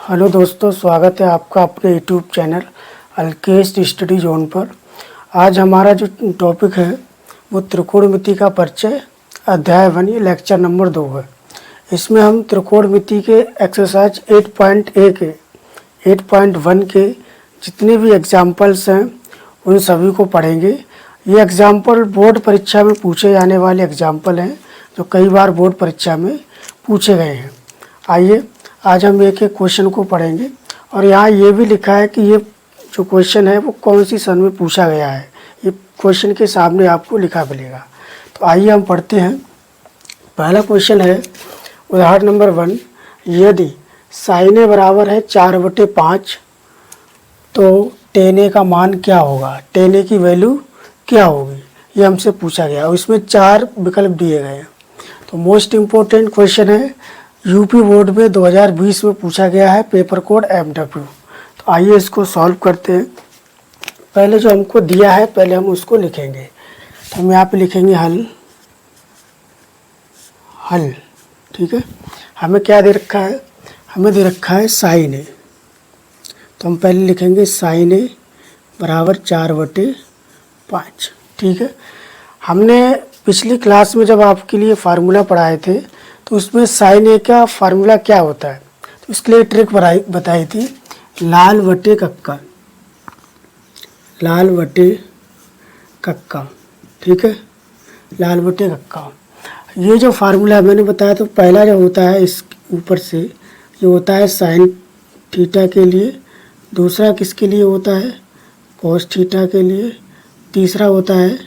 Hello दोस्तों, स्वागत है आपका अपने YouTube channel Alkesh study zone पर। आज हमारा जो टॉपिक है वो त्रिकोणमिति का परिचय अध्याय 1 ये लेक्चर नंबर 2 है। इसमें हम त्रिकोणमिति के एक्सरसाइज 8.1 के 8.1 के जितने भी एग्जाम्पल्स हैं उन सभी को पढ़ेंगे। ये एग्जाम्पल बोर्ड परीक्षा में पूछे जाने वाले एग्जाम्पल हैं जो कई बार बोर्ड परीक्षा में पूछे गए हैं। आइए आज हम एक एक क्वेश्चन को पढ़ेंगे और यहाँ ये भी लिखा है कि ये जो क्वेश्चन है वो कौन सी सन में पूछा गया है। ये क्वेश्चन के सामने आपको लिखा मिलेगा। तो आइए हम पढ़ते हैं। पहला क्वेश्चन है उदाहरण नंबर 1, यदि साइने बराबर है 4/5 तो टेने का मान क्या होगा, टेने की वैल्यू क्या होगी, ये हमसे पूछा गया और इसमें 4 विकल्प दिए गए हैं। तो मोस्ट इम्पोर्टेंट क्वेश्चन है, यूपी बोर्ड में 2020 में पूछा गया है, पेपर कोड MW। तो आइए इसको सॉल्व करते हैं। पहले जो हमको दिया है पहले हम उसको लिखेंगे। तो हम यहाँ पे लिखेंगे हल। ठीक है, हमें क्या दे रखा है, हमें दे रखा है साइन ए। तो हम पहले लिखेंगे साइन ए बराबर 4/5। ठीक है, हमने पिछली क्लास में जब आपके लिए फार्मूला पढ़ाए थे तो उसमें साइन ए का फार्मूला क्या होता है, तो इसके लिए ट्रिक बताई थी, लाल बटे कक्का। ठीक है, लाल बटे कक्का। ये जो फार्मूला मैंने बताया तो पहला जो होता है इस ऊपर से ये होता है साइन थीटा के लिए, दूसरा किसके लिए होता है, कॉस थीटा के लिए, तीसरा होता है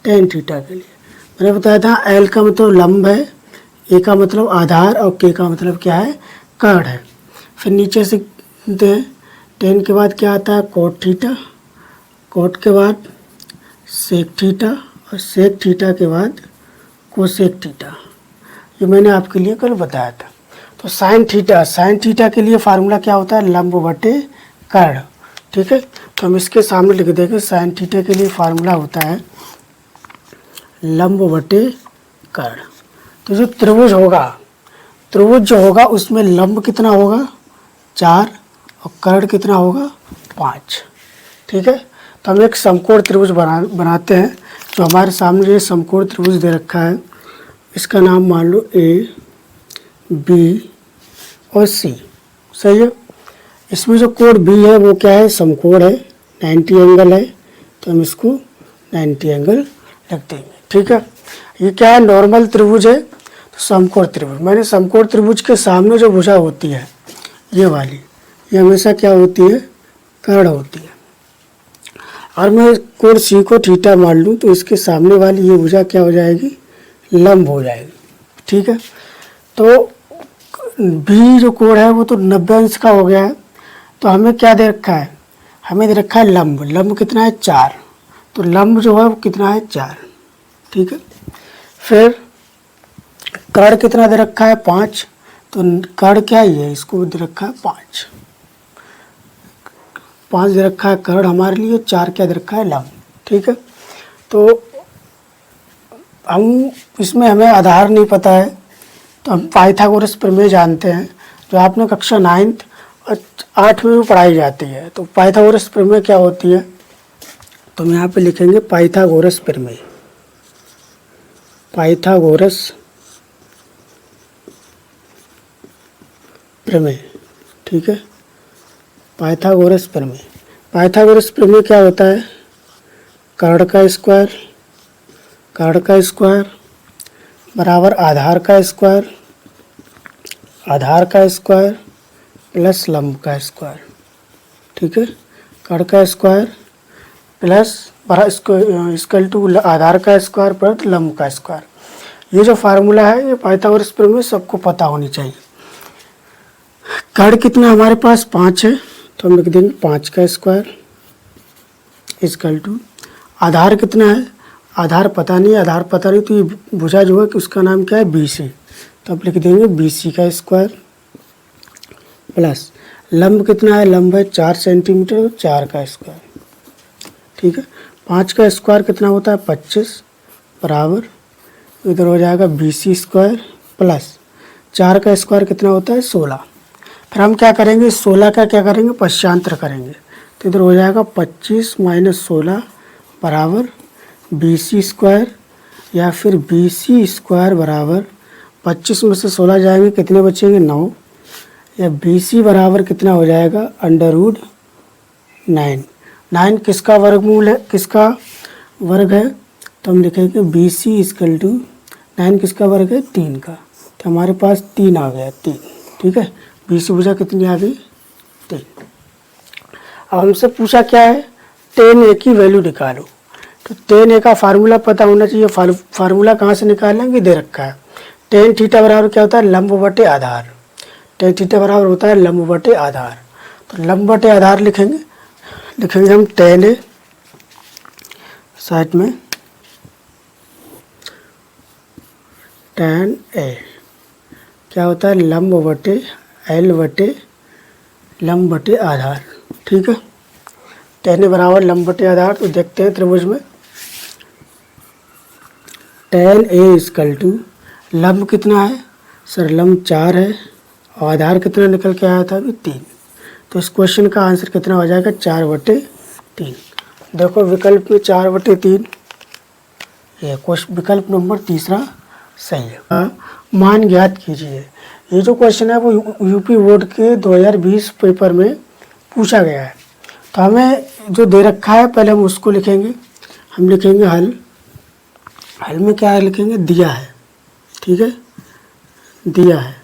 टेन थीटा के लिए। मैंने बताया था एल का मतलब लंब है, ए का मतलब आधार और के का मतलब क्या है, कर्ण है। फिर नीचे से टेन के बाद क्या आता है, कोट थीटा, कोट के बाद सेक थीटा और सेक थीटा के बाद कोसेक थीटा। ये मैंने आपके लिए कल बताया था। तो साइन थीटा के लिए फार्मूला क्या होता है, लंब बटे कर्ण। ठीक है, तो हम इसके सामने लिख देंगे साइन थीटा के लिए फार्मूला होता है लंब बटे कर्ण। तो जो त्रिभुज जो होगा उसमें लंब कितना होगा 4 और कर्ण कितना होगा 5। ठीक है, तो हम एक समकोण त्रिभुज बनाते हैं। जो हमारे सामने ये समकोण त्रिभुज दे रखा है इसका नाम मान लो A, B और C। सही है, इसमें जो कोण B है वो क्या है, समकोण है, 90 एंगल है, तो हम इसको 90 एंगल रख देंगे। ठीक है, ये क्या है, नॉर्मल त्रिभुज है, तो समकोण त्रिभुज। मैंने समकोण त्रिभुज के सामने जो भुजा होती है ये वाली, ये हमेशा क्या होती है, कर्ण होती है। और मैं कोण C को थीटा मान लूँ तो इसके सामने वाली ये भुजा क्या हो जाएगी, लंब हो जाएगी। ठीक है, तो B जो कोण है वो तो 90 अंश का हो गया है। तो हमें क्या दे रखा है, हमें दे रखा है लंब कितना है 4, तो लंब जो है वो कितना है 4। ठीक है, फिर कर्ण कितना दे रखा है 5, तो कर्ण क्या ही है, इसको दे रखा है 5 दे रखा है कर्ण हमारे लिए, 4 क्या दे रखा है लंब। ठीक है, तो हम इसमें हमें आधार नहीं पता है तो हम पाइथागोरस प्रमेय जानते हैं, जो आपने कक्षा 9th और 8वीं में पढ़ाई जाती है। तो पाइथागोरस प्रमेय क्या होती है, तो हम यहाँ पे लिखेंगे पाइथागोरस प्रमेय। ठीक है, पाइथागोरस प्रमेय क्या होता है, कर्ण का स्क्वायर बराबर आधार का स्क्वायर प्लस लंब का स्क्वायर। ठीक है, कर्ण का स्क्वायर प्लस इक्वल टू आधार का स्क्वायर प्लस लंब का स्क्वायर। ये जो फार्मूला है ये पाइथागोरस प्रमेय सबको पता होनी चाहिए। कर्ण कितना हमारे पास 5 है, तो हम लिख देंगे 5 का स्क्वायर इक्वल टू आधार कितना है, आधार पता नहीं तो ये भुजा जो है कि उसका नाम क्या है BC, तो अब लिख देंगे BC का स्क्वायर प्लस लंब कितना है, लंब है 4 सेंटीमीटर, 4 का स्क्वायर। ठीक है, 5 का स्क्वायर कितना होता है 25 बराबर इधर हो जाएगा BC स्क्वायर प्लस 4 का स्क्वायर कितना होता है 16। फिर हम क्या करेंगे, 16 का क्या करेंगे, पश्चांतर करेंगे। तो इधर हो जाएगा 25 - 16 बराबर BC स्क्वायर, या फिर BC स्क्वायर बराबर 25 में से 16 जाएंगे कितने बचेंगे, 9, या BC बराबर कितना हो जाएगा, √9। 9 किसका वर्गमूल है, किसका वर्ग है, तो हम लिखेंगे BC = 9 किसका वर्ग है, 3 का। तो हमारे पास 3 आ गया, 3। ठीक है, BC भुजा कितनी आ गई, 3। अब हमसे पूछा क्या है, tan A की वैल्यू निकालो। तो tan A का फार्मूला पता होना चाहिए। फार्मूला कहाँ से निकालेंगे, दे रखा है। tan थीटा बराबर क्या होता है, लंब बटे आधार। tan थीटा बराबर होता है लंब बटे आधार। तो लंब बटे आधार लिखेंगे हम tan A साइड में, tan A क्या होता है, लंब बटे L बटे लंब बटे आधार। ठीक है, tan A बराबर लंब बटे आधार। तो देखते हैं त्रिभुज में tan A = लंब कितना है सर, लंब 4 है और आधार कितना निकल के आया था अभी, 3। तो इस क्वेश्चन का आंसर कितना हो जाएगा, 4/3। देखो विकल्प में 4/3, ये क्वेश्चन विकल्प नंबर तीसरा सही है। मान ज्ञात कीजिए। ये जो क्वेश्चन है वो यूपी बोर्ड के 2020 पेपर में पूछा गया है। तो हमें जो दे रखा है पहले हम उसको लिखेंगे। हम लिखेंगे हल। हल में क्या है लिखेंगे, दिया है। ठीक है, दिया है,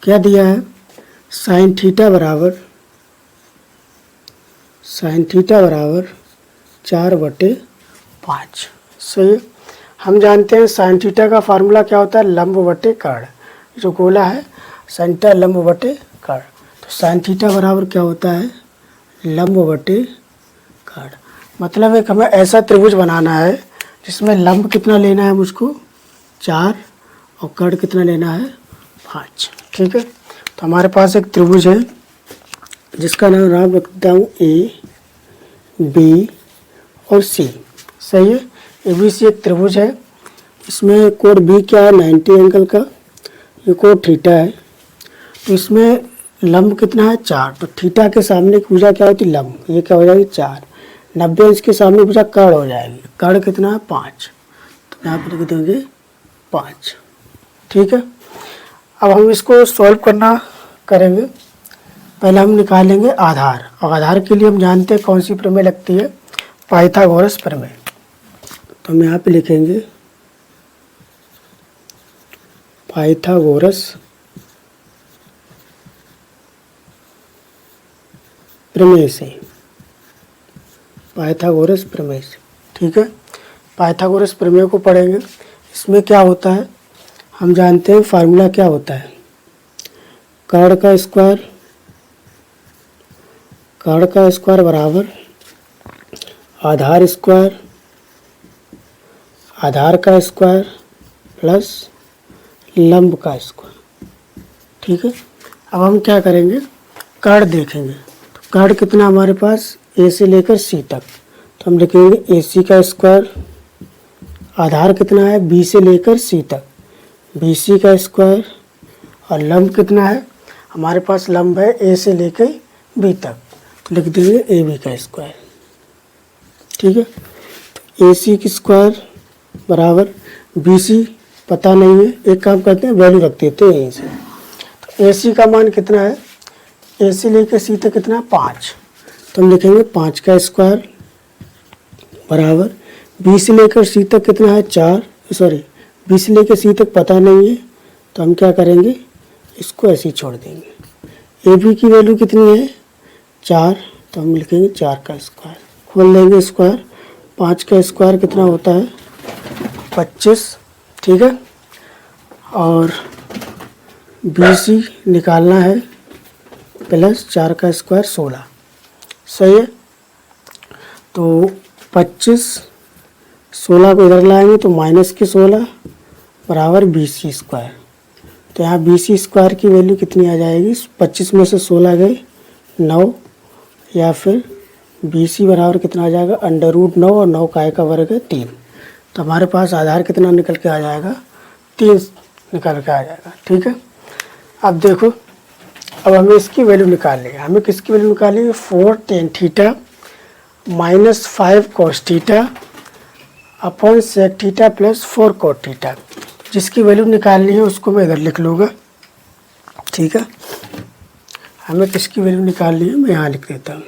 क्या दिया है, sin थीटा बराबर 4/5। सही है। हम जानते हैं sin थीटा का फार्मूला क्या होता है, लंब बटे कर्ण। जो गोला है sin थीटा लंब बटे कर्ण। तो sin थीटा बराबर क्या होता है, लंब बटे कर्ण। मतलब एक हमें ऐसा त्रिभुज बनाना है जिसमें लंब कितना लेना है मुझको, 4, और कर्ण कितना लेना है, 5। ठीक है, तो हमारे पास एक त्रिभुज है जिसका नाम रखता हूँ A, B और C। सही है, ABC एक त्रिभुज है। इसमें कोण B क्या है, 90 एंगल का। ये कोण थीटा है। तो इसमें लंब कितना है, 4। तो थीटा के सामने की भुजा क्या होती है, लंब। ये क्या हो जाएगी, 4। 90 इंच के सामने भुजा कर्ण हो जाएगी। कर्ण कितना है, 5। तो यहाँ पर लिख देंगे 5। ठीक है, अब हम इसको सॉल्व करेंगे। पहले हम निकालेंगे आधार। और आधार के लिए हम जानते हैं कौन सी प्रमेय लगती है, पाइथागोरस प्रमेय। तो हम यहाँ पे लिखेंगे पाइथागोरस प्रमेय से, पाइथागोरस प्रमेय से। ठीक है, पाइथागोरस प्रमेय को पढ़ेंगे। इसमें क्या होता है, हम जानते हैं फार्मूला क्या होता है, कर्ण का स्क्वायर बराबर आधार का स्क्वायर प्लस लंब का स्क्वायर। ठीक है, अब हम क्या करेंगे, कर्ण देखेंगे। तो कर्ण कितना हमारे पास, A से लेकर C तक। तो हम लिखेंगे AC का स्क्वायर। आधार कितना है, B से लेकर C तक, BC का स्क्वायर। और लंब कितना है हमारे पास, लंब है A से लेकर B तक। तो लिख देंगे AB का स्क्वायर। ठीक है, तो AC की स्क्वायर बराबर BC पता नहीं है, एक काम करते हैं वैल्यू रख देते हैं यहीं से। तो AC का मान कितना है, A से लेकर C तक कितना है, 5। तो हम लिखेंगे 5 का स्क्वायर बराबर B से लेकर C तक कितना है, 4। B से लेकर C तक पता नहीं है, तो हम क्या करेंगे, इसको ऐसे ही छोड़ देंगे। AB की वैल्यू कितनी है, 4। तो हम लिखेंगे 4 का स्क्वायर। खोल लेंगे स्क्वायर। 5 का स्क्वायर कितना होता है, 25। ठीक है, और BC निकालना है, प्लस 4 का स्क्वायर 16। सही है, तो 25, 16 को इधर लाएंगे तो माइनस के 16 बराबर BC स्क्वायर। तो यहाँ BC स्क्वायर की वैल्यू कितनी आ जाएगी, 25 में से 16 गए 9, या फिर BC बराबर कितना आ जाएगा, √9, और 9 काय का वर्ग है 3। तो हमारे पास आधार कितना निकल के आ जाएगा, 3 निकल के आ जाएगा। ठीक है, अब देखो अब हमें इसकी वैल्यू निकालनी है। हमें किसकी वैल्यू निकालनी है? 4 tan theta minus 5 cos theta upon sec theta plus 4 cot theta. जिसकी वैल्यू निकालनी है उसको मैं इधर लिख लूँगा, ठीक है। हमें किसकी वैल्यू निकालनी है मैं यहाँ लिख देता हूँ।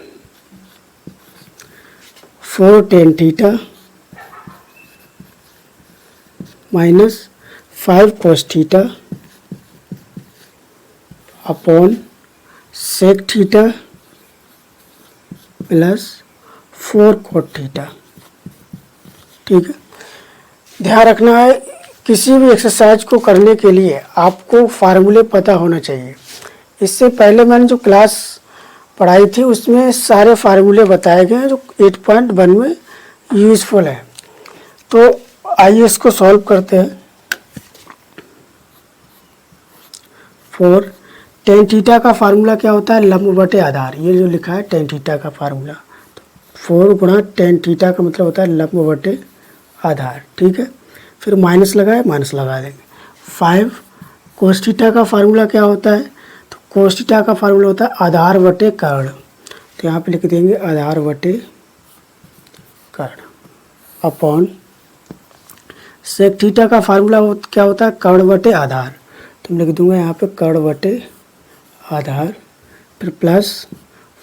4 tan theta minus 5 cos theta upon sec theta plus 4 cot theta, ठीक है। ध्यान रखना है किसी भी एक्सरसाइज को करने के लिए आपको फार्मूले पता होना चाहिए। इससे पहले मैंने जो क्लास पढ़ाई थी उसमें सारे फार्मूले बताए गए हैं जो 8.1 में यूज़फुल है। तो आइए इसको सॉल्व करते हैं। 4 tan थीटा का फार्मूला क्या होता है? लंब बटे आधार। ये जो लिखा है tan थीटा का फार्मूला, 4 गुणा tan थीटा का मतलब होता है लंब बटे आधार, ठीक है। फिर माइनस लगाए, माइनस लगा देंगे। 5 cos थीटा का फार्मूला क्या होता है? तो cos थीटा का फार्मूला होता है आधार बटे कर्ण। तो यहाँ पे लिख देंगे आधार बटे कर्ण अपॉन sec थीटा का फार्मूला क्या होता है? कर्ण बटे आधार। तो मैं लिख दूंगा यहाँ पे कर्ण बटे आधार। फिर प्लस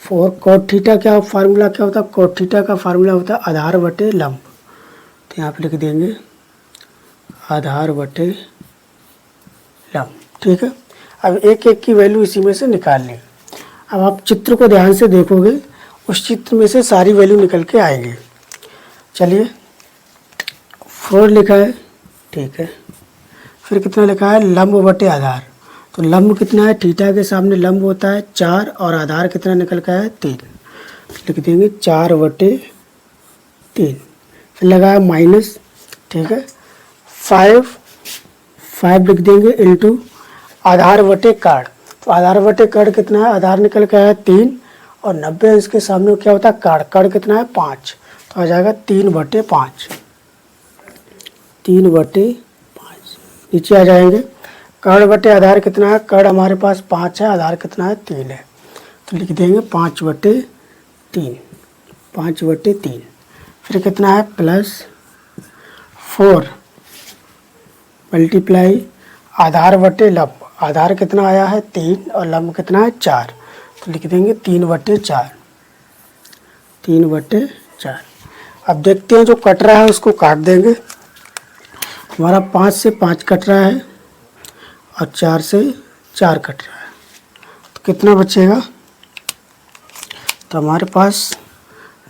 4 cot थीटा क्या फार्मूला क्या होता है? cot थीटा का फार्मूला होता है आधार बटे लंब। तो यहाँ पे लिख देंगे आधार बटे लंब, ठीक है। अब एक एक की वैल्यू इसी में से निकालनी है। अब आप चित्र को ध्यान से देखोगे, उस चित्र में से सारी वैल्यू निकल के आएगी। चलिए 4 लिखा है, ठीक है। फिर कितना लिखा है? लंब बटे आधार। तो लंब कितना है? थीटा के सामने लंब होता है 4 और आधार कितना निकल का है? 3। लिख देंगे 4 बटे 3। फिर लगाया माइनस, ठीक है। 5 लिख देंगे इंटू आधार बटे कर्ण। तो आधार बटे कर्ण कितना है? आधार निकल के आया 3 और 90 अंश के सामने क्या होता है? कर्ण। कर्ण कितना है? 5। तो आ जाएगा 3 बटे 5। 3 बटे 5 नीचे आ जाएंगे। कर्ण बटे आधार कितना है? कर्ण हमारे पास 5 है, आधार कितना है? 3 है। तो लिख देंगे 5 बटे 3। 5 बटे 3। फिर कितना है? प्लस 4 मल्टीप्लाई आधार बटे लंब। आधार कितना आया है? 3 और लंब कितना है? 4। तो लिख देंगे 3 बटे 4। 3 बटे 4। अब देखते हैं जो कट रहा है उसको काट देंगे। हमारा 5 से 5 कट रहा है और 4 से 4 कट रहा है, तो कितना बचेगा? तो हमारे पास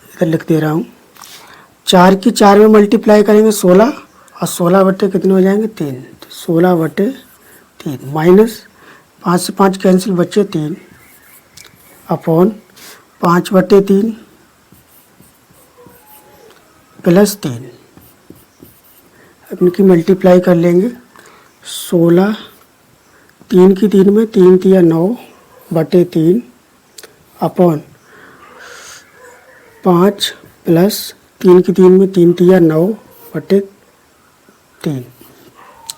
इधर लिख दे रहा हूँ, 4 की 4 में मल्टीप्लाई करेंगे 16 और 16 बटे कितने हो जाएंगे? 3। तो 16 बटे 3 माइनस 5 से 5 कैंसिल, बचे 3 अपॉन 5 बटे 3 प्लस 3। अब इनकी मल्टीप्लाई कर लेंगे। 16 3 की 3 में 3 तिया 9 बटे 3 अपॉन 5 प्लस 3 की 3 में 3 तिया 9 बटे 3,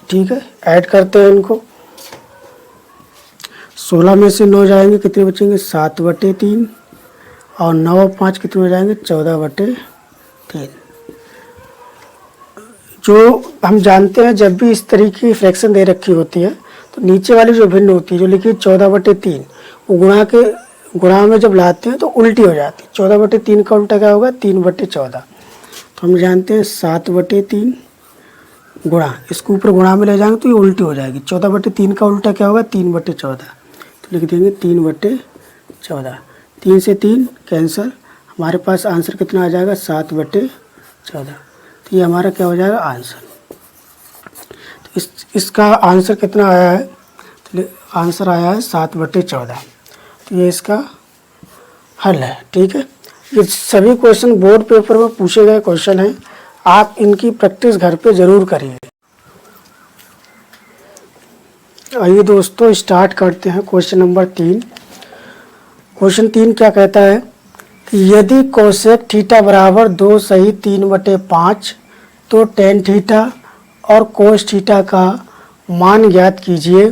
ठीक है। ऐड करते हैं इनको। 16 में से 9 जाएंगे, कितने बचेंगे? 7 बटे 3 और 9 और 5 कितने हो जाएंगे? 14 बटे 3। जो हम जानते हैं जब भी इस तरीके की फ्रैक्शन दे रखी होती है तो नीचे वाली जो भिन्न होती है, जो लिखी 14 बटे 3, वो गुणा में जब लाते हैं तो उल्टी हो जाती है। 14 बटे 3 का उल्टा क्या होगा? 3 बटे 14। तो हम जानते हैं 7 बटे 3 गुणा, इसको ऊपर गुणा में ले जाएंगे तो ये उल्टी हो जाएगी। 14 बटे 3 का उल्टा क्या होगा? 3 बटे 14। तो लिख देंगे 3 बटे 14। 3 से 3 कैंसल, हमारे पास आंसर कितना आ जाएगा? 7 बटे 14। तो ये हमारा क्या हो जाएगा? आंसर। तो इसका आंसर कितना आया है? तो आंसर आया है 7 बटे 14। तो ये इसका हल है, ठीक है। ये सभी क्वेश्चन बोर्ड पेपर में पूछे गए क्वेश्चन हैं, आप इनकी प्रैक्टिस घर पे ज़रूर करिए। आइए दोस्तों स्टार्ट करते हैं क्वेश्चन नंबर 3। क्वेश्चन 3 क्या कहता है कि यदि कोसेक थीटा बराबर 2 सही 3 बटे 5 तो टेन थीटा और कोस थीटा का मान ज्ञात कीजिए।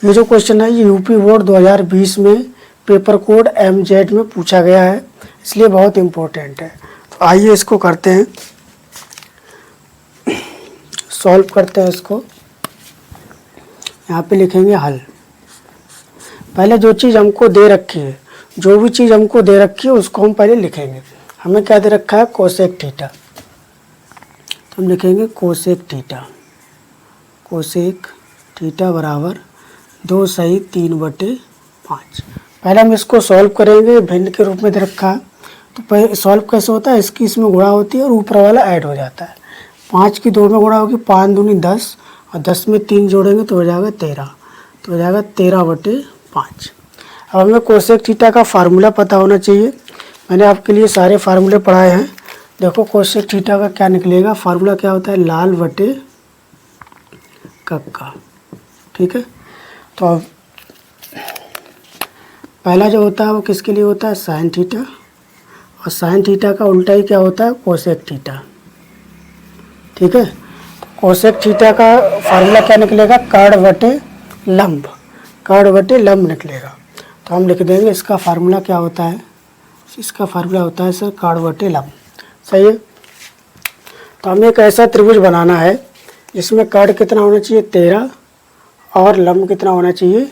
ये जो क्वेश्चन है ये यूपी बोर्ड 2020 में पेपर कोड MZ में पूछा गया है, इसलिए बहुत इम्पोर्टेंट है। तो आइए इसको करते हैं, सॉल्व करते हैं इसको। यहाँ पे लिखेंगे हल। पहले जो चीज़ हमको दे रखी है, जो भी चीज़ हमको दे रखी है उसको हम पहले लिखेंगे। हमें क्या दे रखा है, कोसेक थीटा, तो हम लिखेंगे कोसेक थीटा। कोसेक थीटा बराबर 2 सही 3/5। पहले हम इसको सॉल्व करेंगे, भिन्न के रूप में दे रखा है। तो पहले सॉल्व कैसे होता है, इसकी इसमें गुणा होती है और ऊपर वाला ऐड हो जाता है। 5 की 2 में गुणा होगी, 5 दूनी 10 और 10 में 3 जोड़ेंगे तो हो जाएगा 13, तो हो जाएगा 13/5। अब हमें कोसेक थीटा का फार्मूला पता होना चाहिए। मैंने आपके लिए सारे फार्मूले पढ़ाए हैं। देखो कोसेक थीटा का क्या निकलेगा, फार्मूला क्या होता है, लाल बटे कक्का। ठीक है, तो अब पहला जो होता है वो किसके लिए होता है, साइन थीटा, और साइन थीटा का उल्टा ही क्या होता है, कोसेक थीटा। ठीक है, कोसेक थीटा का फार्मूला क्या निकलेगा, कर्ण बटे लंब, कर्ण बटे लंब निकलेगा। तो हम लिख देंगे इसका फार्मूला क्या होता है, इसका फार्मूला होता है सर कर्ण बटे लंब। सही है। तो हमें एक ऐसा त्रिभुज बनाना है जिसमें कर्ण कितना होना चाहिए, 13, और लंब कितना होना चाहिए,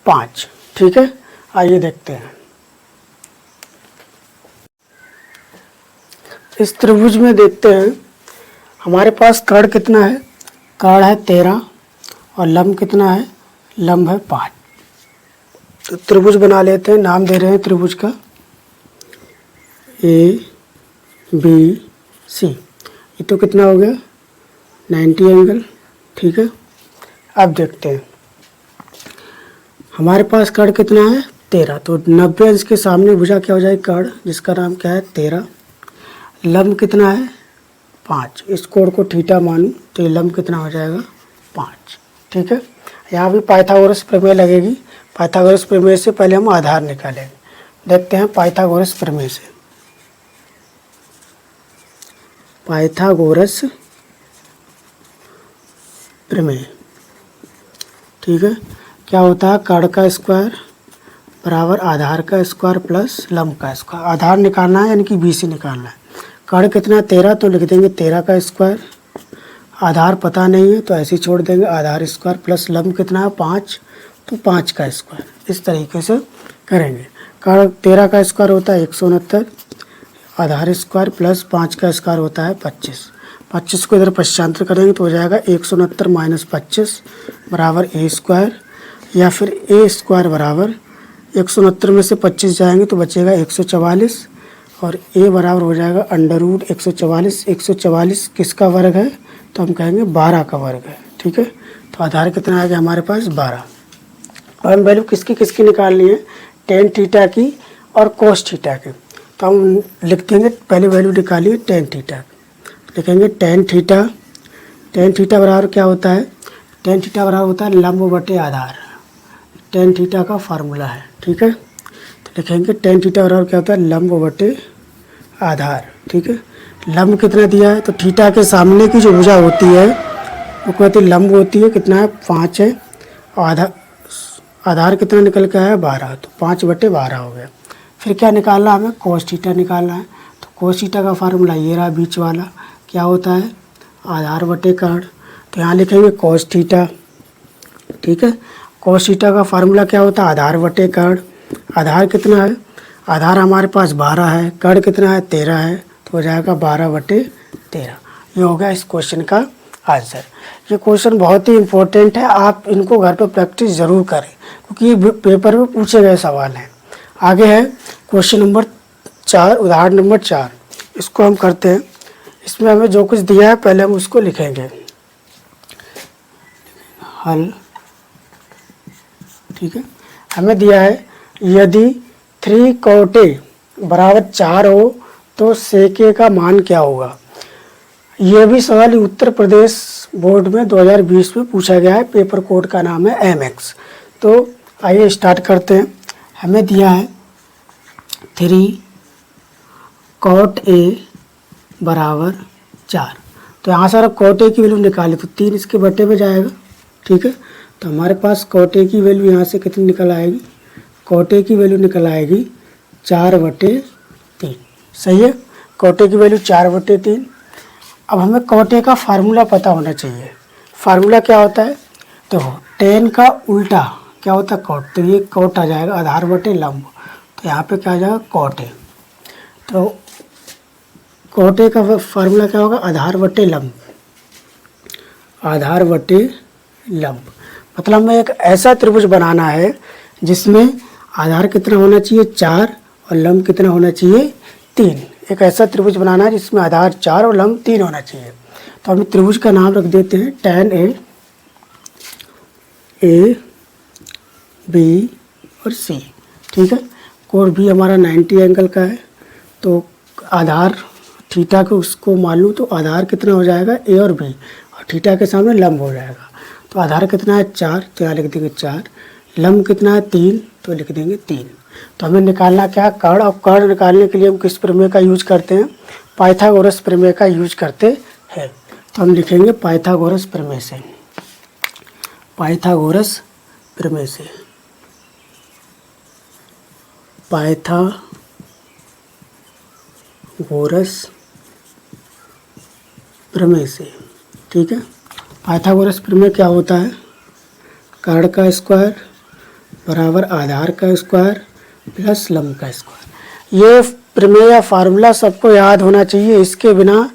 5। ठीक है, आइए देखते हैं। इस त्रिभुज में देखते हैं हमारे पास कर्ण कितना है, कर्ण है 13 और लंब कितना है, लंब है 5। तो त्रिभुज बना लेते हैं, नाम दे रहे हैं त्रिभुज का ABC। ये तो कितना हो गया, 90 एंगल। ठीक है, अब देखते हैं हमारे पास कर्ण कितना है, 13, तो 90 अंश के सामने भुजा क्या हो जाएगी, कर्ण, जिसका नाम क्या है 13। लंब कितना है, 5, इस कोण को थीटा मानूं तो ये लंब कितना हो जाएगा, 5। ठीक है, यहाँ भी पाइथागोरस प्रमेय लगेगी। पाइथागोरस प्रमेय से पहले हम आधार निकालेंगे। देखते हैं पाइथागोरस प्रमेय से। पाइथागोरस प्रमेय, ठीक है, क्या होता है, कर्ण का स्क्वायर बराबर आधार का स्क्वायर प्लस लंब का स्क्वायर। आधार निकालना है यानी कि BC निकालना है। कर्ण कितना 13, तो लिख देंगे 13 का स्क्वायर। आधार पता नहीं है तो ऐसे ही छोड़ देंगे, आधार स्क्वायर प्लस लंब कितना है 5, तो 5 का स्क्वायर। इस तरीके से करेंगे। कर्ण 13 का स्क्वायर होता है 169, आधार स्क्वायर प्लस 5 का स्क्वायर होता है 25। 25 को इधर पश्चांतर करेंगे तो हो जाएगा 169 माइनस 25 बराबर A स्क्वायर, या फिर A स्क्वायर बराबर 169 में से 25 जाएंगे तो बचेगा 144, और A बराबर हो जाएगा अंडर रूट 144। 144 किसका वर्ग है, तो हम कहेंगे 12 का वर्ग है। ठीक है, तो आधार कितना आ गया हमारे पास 12। और हम वैल्यू किसकी किसकी निकालनी है, टेन थीटा की और कोस थीटा की। तो हम लिख देंगे, पहले वैल्यू निकालिए टेन थीटा, लिखेंगे टेन थीटा। टेन थीटा बराबर क्या होता है, टेन थीटा बराबर होता है लंब बटे आधार। टेन थीटा का फार्मूला है। ठीक है, तो लिखेंगे टेन थीटा बराबर क्या होता है, लंब बटे आधार। ठीक है, लंब कितना दिया है, तो थीटा के सामने की जो भुजा होती है वो कहती है लंब होती है, कितना है 5 है, और आधार कितना निकल के आया 12, तो 5/12 हो गया। फिर क्या निकालना हमें, कोस थीटा निकालना है। तो कोस थीटा का फार्मूला ये रहा बीच वाला, क्या होता है, आधार बटे कर्ण। तो यहाँ लिखेंगे कोस थीटा। ठीक है, कोस थीटा का फार्मूला क्या होता है, आधार बटे कर्ण। आधार कितना है, आधार हमारे पास 12 है, कर्ण कितना है 13 है, तो हो जाएगा 12/13। ये हो गया इस क्वेश्चन का आंसर। ये क्वेश्चन बहुत ही इम्पोर्टेंट है, आप इनको घर पर प्रैक्टिस ज़रूर करें क्योंकि ये पेपर में पूछे गए सवाल हैं। आगे है क्वेश्चन नंबर 4, उदाहरण नंबर 4। इसको हम करते हैं। इसमें हमें जो कुछ दिया है पहले हम उसको लिखेंगे, हल। ठीक है, हमें दिया है यदि 3 cot A बराबर 4 हो तो sec A का मान क्या होगा। ये भी सवाल उत्तर प्रदेश बोर्ड में 2020 में पूछा गया है। पेपर कोड का नाम है MX। तो आइए स्टार्ट करते हैं। हमें दिया है 3 cot A बराबर 4। तो यहाँ से अगर cot A की वैल्यू निकाले तो 3 इसके बटे में जाएगा। ठीक है, तो हमारे पास कॉट ए की वैल्यू यहाँ से कितनी निकल आएगी, कॉट ए की वैल्यू निकल आएगी 4/3। सही है, कॉट ए की वैल्यू 4/3। अब हमें कॉट ए का फार्मूला पता होना चाहिए। फार्मूला क्या होता है, तो tan का उल्टा क्या होता है, कॉट। तो ये कॉट आ जाएगा आधार बटे लंब, तो यहाँ पे क्या आ जाएगा कॉट ए। तो कॉट ए का फार्मूला क्या होगा, आधार बटे लंब, आधार बटे लंब। मतलब हमें एक ऐसा त्रिभुज बनाना है जिसमें आधार कितना होना चाहिए 4 और लंब कितना होना चाहिए 3। एक ऐसा त्रिभुज बनाना है जिसमें आधार 4 और लंब 3 होना चाहिए। तो हम त्रिभुज का नाम रख देते हैं tan ए बी और सी। ठीक है, कोण भी हमारा 90 एंगल का है, तो आधार थीटा को उसको मान लूँ तो आधार कितना हो जाएगा ए और बी, और थीटा के सामने लंब हो जाएगा। तो आधार कितना है 4, तो यहाँ लिख देंगे 4। लंब कितना है 3, तो लिख देंगे 3। तो हमें निकालना क्या है, कर्ण। और कर्ण निकालने के लिए हम किस प्रमेय का यूज करते हैं, पाइथागोरस प्रमेय का यूज करते हैं। तो हम लिखेंगे पाइथागोरस प्रमेय से, पाइथागोरस प्रमेय से, पाइथागोरस प्रमेय से। ठीक है, पाइथागोरस प्रमेय क्या होता है, कर्ण का स्क्वायर बराबर आधार का स्क्वायर प्लस लंब का स्क्वायर। ये प्रमेय या फार्मूला सबको याद होना चाहिए, इसके बिना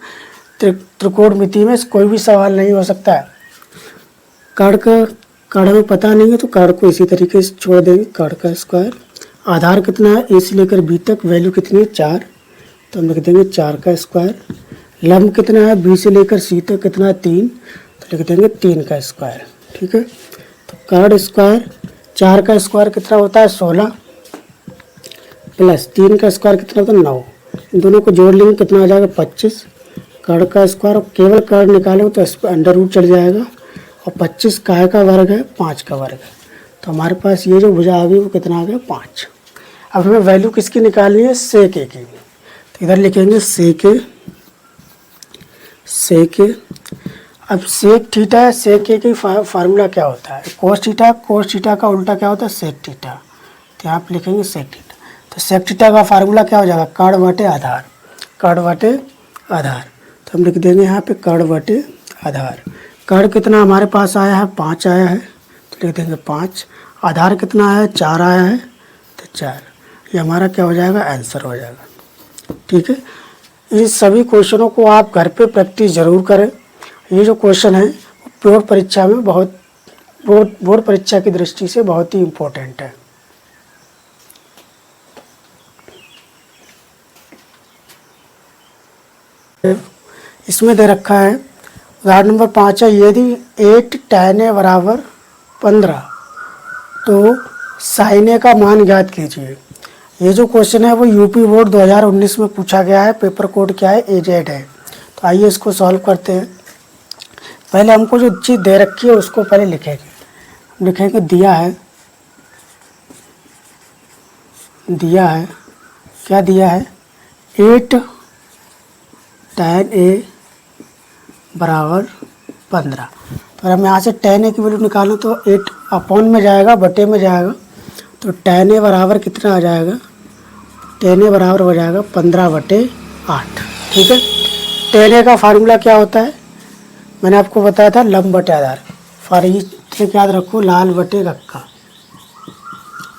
त्रिकोणमिति में कोई भी सवाल नहीं हो सकता है। कर्ण में पता नहीं है तो कर्ण को इसी तरीके से छोड़ देंगे, कर्ण का स्क्वायर। आधार कितना है, ए से लेकर बी तक, वैल्यू कितनी है 4, तो हम लिख देंगे 4 का स्क्वायर। लंब कितना है, बी से लेकर सी तक कितना है 3, तो लिख देंगे 3 का स्क्वायर। ठीक है, तो कर्ण स्क्वायर 4 का स्क्वायर कितना होता है 16 प्लस 3 का स्क्वायर कितना होता है 9। इन दोनों को जोड़ लेंगे कितना आ जाएगा 25। कर्ण का स्क्वायर, केवल कर्ण निकालें तो इस पर अंडर रूट चल जाएगा, और 25 काय का वर्ग है 5 का वर्ग है। तो हमारे पास ये जो भुजा आ गई वो कितना आ गया 5। अब हमें वैल्यू किसकी निकालनी है, सेक ए की। तो इधर लिखेंगे सेक ए, सेक ए। अब सेक थीटा है, सेक ए की फार्मूला क्या होता है, कोस थीटा। कोस थीटा का उल्टा क्या होता है सेक थीटा, तो यहाँ पे लिखेंगे सेक थीटा। तो सेक थीटा का फार्मूला क्या हो जाएगा, कर्ण बटे आधार, कर्ण बटे आधार। तो हम लिख देंगे यहाँ पे कर्ण बटे आधार। कर्ण कितना हमारे पास आया है 5 आया है, तो लिख देंगे 5। आधार कितना है 4 आया है, तो 4। ये हमारा क्या हो जाएगा, आंसर हो जाएगा। ठीक है, इन सभी क्वेश्चनों को आप घर पे प्रैक्टिस जरूर करें। ये जो क्वेश्चन है बोर्ड परीक्षा में बोर्ड परीक्षा की दृष्टि से बहुत ही इम्पोर्टेंट है। इसमें दे रखा है उदाहरण नंबर 5 है, यदि 8 tan a बराबर 15 तो sin a का मान ज्ञात कीजिए। ये जो क्वेश्चन है वो यूपी बोर्ड 2019 में पूछा गया है, पेपर कोड क्या है AZ है। तो आइए इसको सॉल्व करते हैं। पहले हमको जो चीज़ दे रखी है उसको पहले लिखेंगे। लिखेंगे दिया है क्या दिया है 8 tan a बराबर 15। तो हम यहाँ से tan a की वैल्यू निकालें तो 8 अपॉन में जाएगा, बटे में जाएगा, तो tan a बराबर कितना आ जाएगा, tan a बराबर हो जाएगा 15/8। ठीक है, tan a का फार्मूला क्या होता है, मैंने आपको बताया था लंब बटे आधार। फार्मूला याद रखो, लाल बटे रक्का।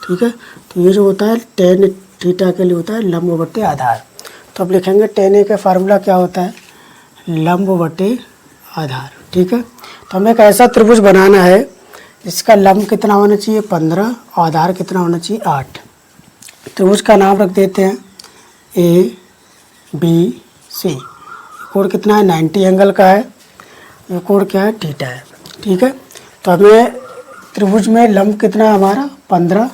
ठीक है, तो ये जो होता है tan थीटा के लिए होता है लंब बटे आधार। तो अब लिखेंगे tan a का फार्मूला क्या होता है, लंब बटे आधार। ठीक है, तो हमें एक ऐसा त्रिभुज बनाना है जिसका लंब कितना होना चाहिए 15 और आधार कितना होना चाहिए 8। त्रिभुज का नाम रख देते हैं ABC। कोण कितना है 90 एंगल का है, ये कोण क्या है थीटा है। ठीक है, तो हमें त्रिभुज में लंब कितना है हमारा 15,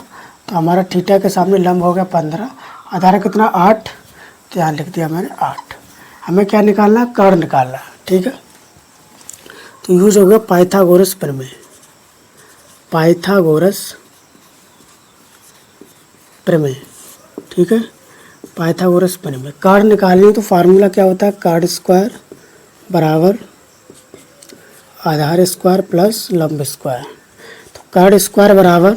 तो हमारा थीटा के सामने लंब हो गया 15, आधार कितना 8, तो यहाँ लिख दिया मैंने 8। हमें क्या निकालना है, कर्ण निकालना है। ठीक है, तो यूज हो गया पाइथागोरस प्रमेय, पाइथागोरस प्रमेय। ठीक है, पाइथागोरस प्रमेय। कर्ण निकालनी है तो फार्मूला क्या होता है, कर्ण स्क्वायर बराबर आधार स्क्वायर प्लस लंब स्क्वायर। कार्ड स्क्वायर बराबर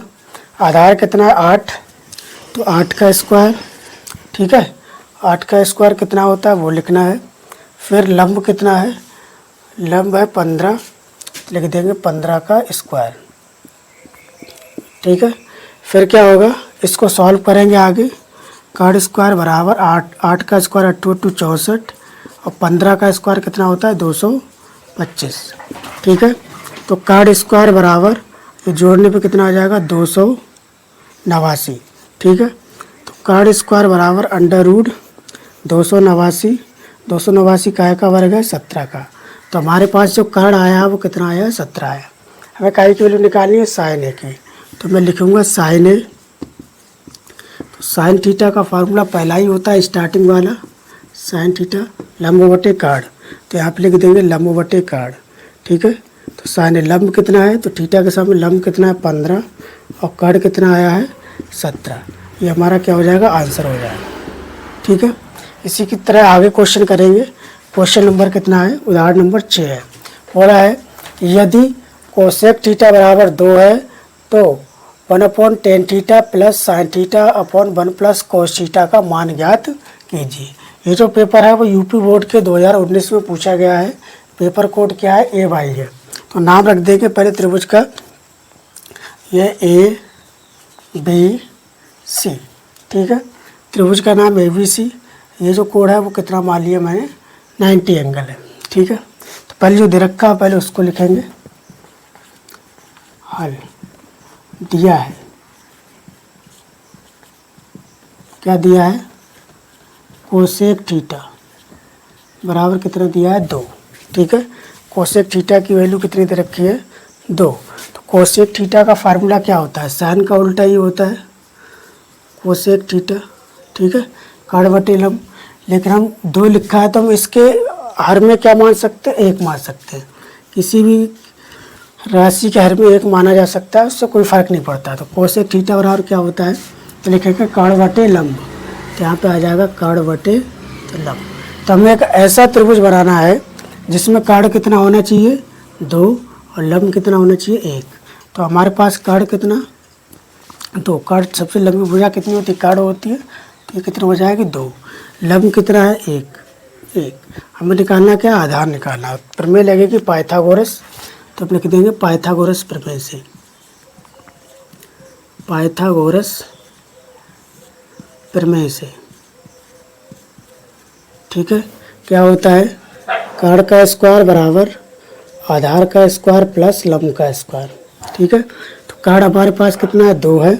आधार कितना है 8, तो 8 का स्क्वायर, ठीक है। 8 का स्क्वायर कितना होता है वो लिखना है। फिर लंब कितना है, लंब है 15, लिख देंगे 15 का स्क्वायर, ठीक है। फिर क्या होगा, इसको सॉल्व करेंगे आगे। कार्ड स्क्वायर बराबर 8 का स्क्वायर 8 × 64 और 15 का स्क्वायर कितना होता है 225, ठीक है। तो कार्ड स्क्वायर बराबर ये जोड़ने पे कितना आ जाएगा 289, ठीक है। तो कार्ड स्क्वायर बराबर अंडर रूट 289 काय का वर्ग है 17 का। तो हमारे पास जो कार्ड आया है वो कितना आया है 17 आया। हमें काय की वैल्यू निकालनी है साइन ए की, तो मैं लिखूँगा साइन ए। तो साइन थीटा का फार्मूला पहला ही होता है स्टार्टिंग वाला, साइन थीटा लंब बटे कार्ड, तो यहाँ पे लिख देंगे लंब बटे कार्ड, ठीक है। तो साइन लंब कितना है, तो थीटा के सामने लंब कितना है 15 और कार्ड कितना आया है 17। ये हमारा क्या हो जाएगा, आंसर हो जाएगा, ठीक है। इसी की तरह आगे क्वेश्चन करेंगे। क्वेश्चन नंबर कितना है, उदाहरण नंबर 6 है। हो रहा है यदि कोसेक थीटा बराबर 2 है तो 1/tan theta plus sine theta upon 1 + cos theta का मान ज्ञात कीजिए। ये जो पेपर है वो यूपी बोर्ड के 2019 में पूछा गया है। पेपर कोड क्या है, AY है। तो नाम रख देंगे पहले त्रिभुज का, ये ABC, ठीक है। त्रिभुज का नाम ABC। ये जो कोड है वो कितना मान लिया मैंने 90 एंगल है, ठीक है। तो पहले जो दे रखा है पहले उसको लिखेंगे, हल दिया है, क्या दिया है, कोसेक थीटा बराबर कितना दिया है 2, ठीक है। कोसेक थीटा की वैल्यू कितनी दे रखी है 2। तो कोसेक थीटा का फार्मूला क्या होता है, साइन का उल्टा ही होता है कोसेक थीटा, ठीक है, कार्ड बटे लंब। लेकिन हम 2 लिखा है तो हम इसके हर में क्या मान सकते हैं, 1 मान सकते हैं। किसी भी राशि के हर में 1 माना जा सकता है, उससे कोई फर्क नहीं पड़ता। तो कोसेक थीटा बराबर क्या होता है, तो लिखेंगे कार्ड बटे लंब, तो यहाँ पे आ जाएगा कार्ड बटे लंब। तो हमें एक ऐसा त्रिभुज बनाना है जिसमें कार्ड कितना होना चाहिए 2 और लंब कितना होना चाहिए 1। तो हमारे पास कार्ड कितना 2, कार्ड सबसे लंबी भुजा कितनी होती है, कार्ड होती है, तो ये कितना हो जाएगी 2, लंब कितना है 1। हमें निकालना क्या, आधार निकालना। प्रमेय लगेगी पाइथागोरस, तो अब लिख देंगे पाइथागोरस प्रमेय से, पाइथागोरस प्रमेय से, ठीक है। क्या होता है, कार्ड का स्क्वायर बराबर आधार का स्क्वायर प्लस लंब का स्क्वायर, ठीक है। तो कार्ड हमारे पास कितना है 2 है,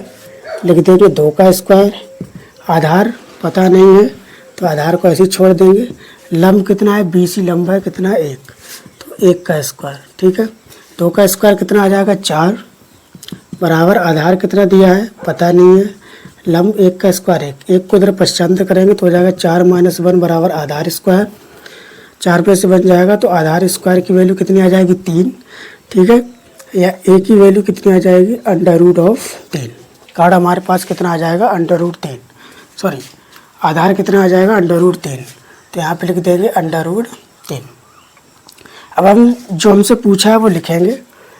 लिख देंगे 2 का स्क्वायर, आधार पता नहीं है तो आधार को ऐसे ही छोड़ देंगे। लंब कितना है, BC लंब है कितना है 1, तो 1 का स्क्वायर, ठीक है। 2 का स्क्वायर कितना आ जाएगा 4 बराबर आधार कितना दिया है पता नहीं है, लंब 1 का स्क्वायर 1 को इधर पश्चांतर करेंगे तो हो जाएगा 4 - 1 बराबर आधार स्क्वायर, 4 पे से बन जाएगा तो आधार स्क्वायर की वैल्यू कितनी आ जाएगी 3, ठीक है। या A की वैल्यू कितनी आ जाएगी √3। कार्ड हमारे पास कितना आ जाएगा √3, सॉरी आधार कितना आ जाएगा √3, तो यहाँ पे लिख देंगे √3। अब हम जो हमसे पूछा है वो लिखेंगे।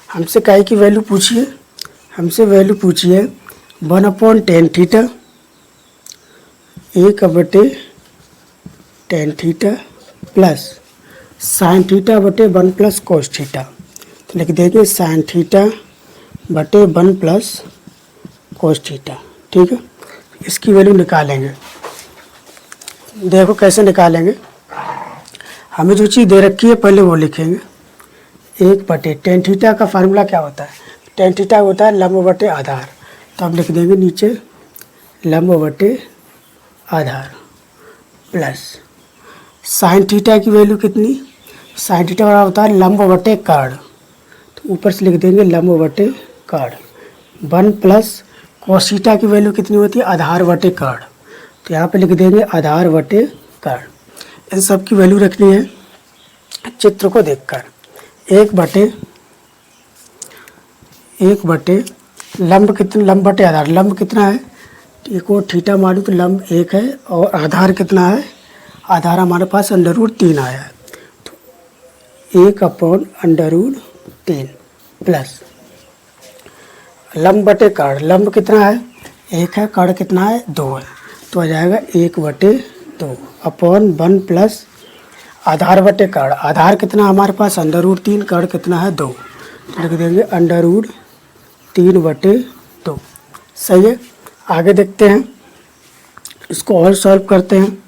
हमसे काय की वैल्यू पूछिए, हमसे वैल्यू पूछिए 1/tan theta, 1/tan theta plus sine theta बटे 1 + cos थीटा। तो लिख देंगे साइन थीटा बटे 1 + cos थीटा, ठीक है। इसकी वैल्यू निकालेंगे, देखो कैसे निकालेंगे। हमें जो चीज़ दे रखी है पहले वो लिखेंगे। 1/tan थीटा का फार्मूला क्या होता है, tan थीटा होता है लंब बटे आधार, तो हम लिख देंगे नीचे लंब बटे आधार प्लस साइन थीटा की वैल्यू कितनी, साइन थीटा बराबर होता है लंब बटे कार्ड, तो ऊपर से लिख देंगे लंब बटे कार्ड। 1 + cos थीटा की वैल्यू कितनी होती है, आधार बटे कार्ड, तो यहाँ पे लिख देंगे आधार बटे कार्ड। इन सब की वैल्यू रखनी है चित्र को देखकर। 1/1 लंब कितना, लंब बटे आधार, लंब कितना है, एक को थीटा मारूँ तो लंब 1 है और आधार कितना है, आधार हमारे पास √3 आया है, तो 1/√3 प्लस लंब बटे कर्ण, लंब कितना है 1 है, कर्ण कितना है 2 है, तो आ जाएगा 1/2 अपॉन 1 प्लस आधार बटे कर्ण, आधार कितना हमारे पास √3, कर्ण कितना है 2, तो लिख देंगे √3/2। सही है। आगे देखते हैं, इसको और सॉल्व करते हैं।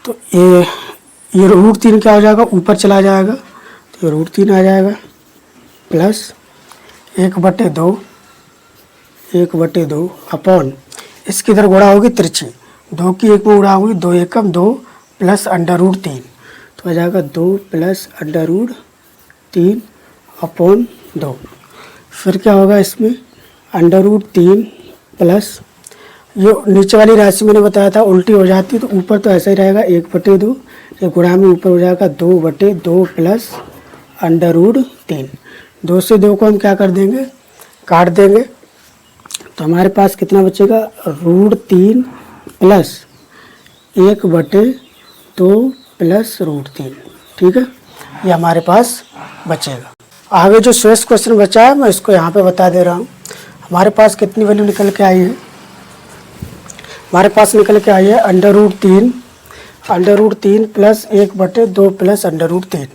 तो ये √3 क्या हो जाएगा, ऊपर चला जाएगा, तो ये √3 आ जाएगा प्लस 1/2 अपॉन इसकी इधर गुणा होगी तिरछी, 2 की 1 में गुणा होगी, 2 एकम 2 प्लस √3, तो आ जाएगा 2 प्लस √3 अपॉन 2। फिर क्या होगा इसमें √3 प्लस ये नीचे वाली राशि मैंने बताया था उल्टी हो जाती है, तो ऊपर तो ऐसा ही रहेगा 1/2, ये गुणा में ऊपर हो जाएगा 2/2 प्लस √3। 2 से 2 को हम क्या कर देंगे, काट देंगे, तो हमारे पास कितना बचेगा √3 प्लस 1/2 प्लस √3। ठीक है, ये हमारे पास बचेगा। आगे जो शेष क्वेश्चन बचा है मैं इसको यहाँ पे बता दे रहा हूँ। हमारे पास कितनी वैल्यू निकल के आई है, हमारे पास निकल के आई है √3 प्लस 1/2 प्लस √3।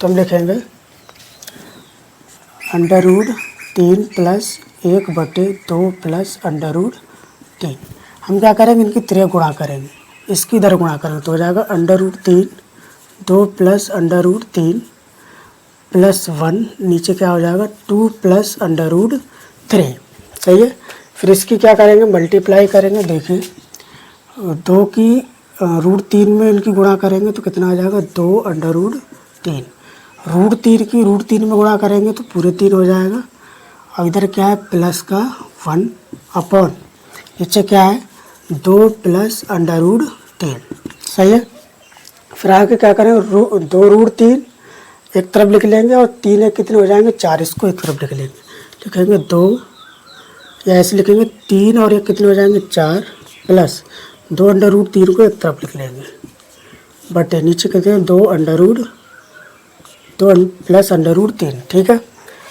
तो हम लिखेंगे √3 प्लस 1/2 प्लस √3। हम क्या करेंगे, इनकी तिरक गुणा करेंगे, इसकी इधर गुणा करेंगे, तो हो जाएगा √3 2 प्लस √3 प्लस 1, नीचे क्या हो जाएगा 2 प्लस √3। सही है। फिर इसकी क्या करेंगे, मल्टीप्लाई करेंगे। देखिए 2 की √3 में इनकी गुणा करेंगे तो कितना आ जाएगा 2/3, √3 की √3 में गुणा करेंगे तो पूरे 3 हो जाएगा, और इधर क्या है प्लस का 1 अपॉन नीचे क्या है 2 प्लस √3। सही है। फिर आगे क्या करेंगे 2√3 एक तरफ लिख लेंगे और 3 एक कितने हो जाएंगे 4, इसको एक तरफ लिख लेंगे, लिखेंगे 2 या ऐसे लिखेंगे 3 और एक कितने हो जाएंगे 4 प्लस 2/3 को एक तरफ लिख लेंगे बटे नीचे कहते हैं 2 प्लस √3। ठीक है।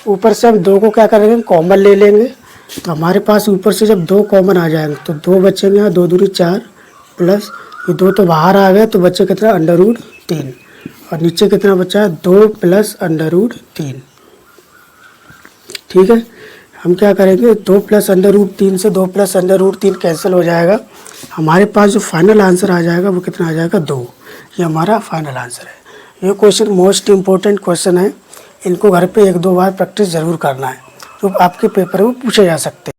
ऊपर से हम 2 को क्या करेंगे कॉमन ले लेंगे, तो हमारे पास ऊपर से जब 2 कॉमन आ जाएंगे तो 2 बचेंगे, यहाँ 2 दूनी 4 प्लस ये 2 तो बाहर आ गए, तो बचे कितना √3, और नीचे कितना बचा है 2 प्लस √3। ठीक है। हम क्या करेंगे 2 प्लस √3 से 2 प्लस √3 कैंसिल हो जाएगा, हमारे पास जो फाइनल आंसर आ जाएगा वो कितना आ जाएगा 2। ये हमारा फाइनल आंसर है। ये क्वेश्चन मोस्ट इम्पोर्टेंट क्वेश्चन है, इनको घर पे 1-2 बार प्रैक्टिस ज़रूर करना है, तो आपके पेपर में पूछे जा सकते हैं।